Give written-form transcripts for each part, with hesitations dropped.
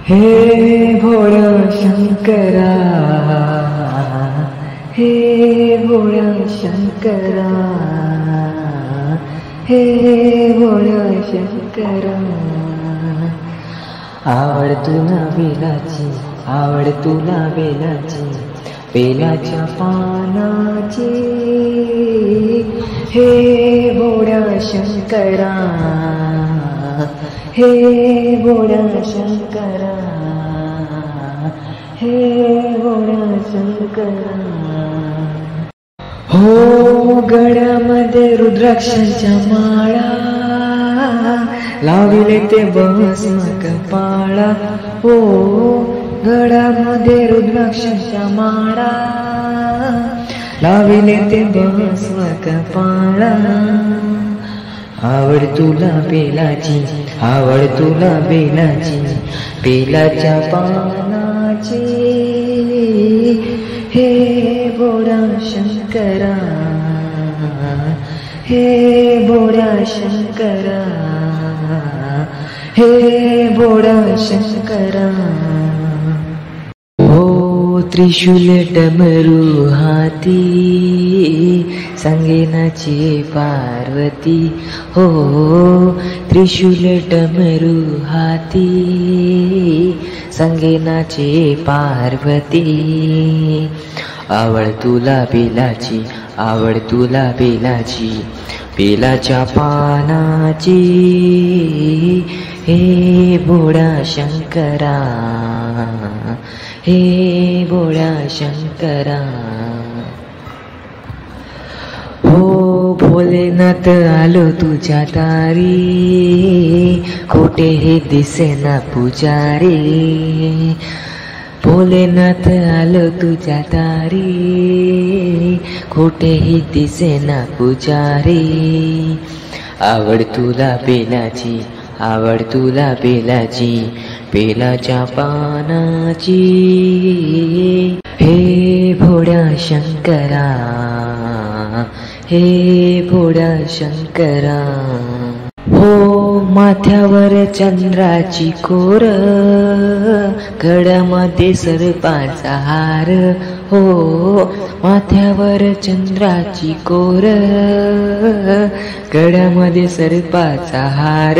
हे भोळा शंकरा, हे भोळा शंकरा, हे भोळा शंकरा. आवड तुला बेलाची, आवड तुला बेलाची, बेलाच्या पानाची. हे भोळा शंकरा, हे भोळा शंकरा, हे भोळा शंकरा. हो गळ्यामध्ये रुद्राक्षांच्या माळा, लाविले ते भस्म कपाळा. हो गळ्यामध्ये रुद्राक्षांच्या माळा, लाविले ते भस्म कपाळा. आवड तुला बेलाची, आवड तुला बेलाची, बेलाच्या पानाची. हे भोळा शंकरा, हे भोळा शंकरा, हे भोळा शंकरा. हो त्रिशूल डमरू हाती, संगीनाची पार्वती. हो त्रिशूल डमरू हाती, संगीनाची पार्वती. आवड तुला बेलाची, आवड तुला बेलाची, बेलाच्या पानाची. हे भोळा शंकरा, हे भोळा शंकरा. हो भोलेनाथ आलो तुझ्या दारी, कोठेही दिसेना पुजारी. भोलेनाथ आलो तुझ्या दारी, कोठेही दिसेना पुजारी. आवड तुला बेलाची, आवड तुला बेलाची, बेलाच्या पानाची. हे भोळा शंकरा, हे भोळा शंकरा. हो माथ्यावर चंद्राची कोर, गळ्यामध्ये सर्पाचा हार. हो माथ्यावर चंद्राची कोर, गळ्यामध्ये सर्पाचा हार.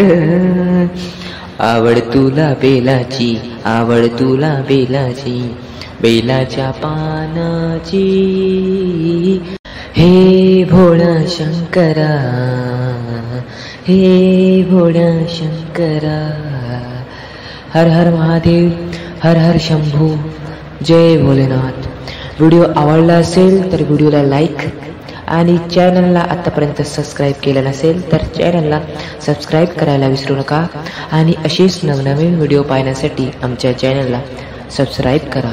आवड तुला बेलाची, आवड तुला बेलाची, बेलाच्या पानाची. हे भोळा शंकरा, हे भोळा शंकरा. हर हर महादेव, हर हर शंभू, जय भोलेनाथ. व्हिडिओ आवडला असेल तर व्हिडिओला लाईक आणि चॅनलला आतापर्यंत सबस्क्राईब केलं नसेल तर चॅनलला सबस्क्राईब करायला विसरू नका. आणि असेच नवनवीन व्हिडिओ पाहण्यासाठी आमच्या चॅनलला सबस्क्राईब करा.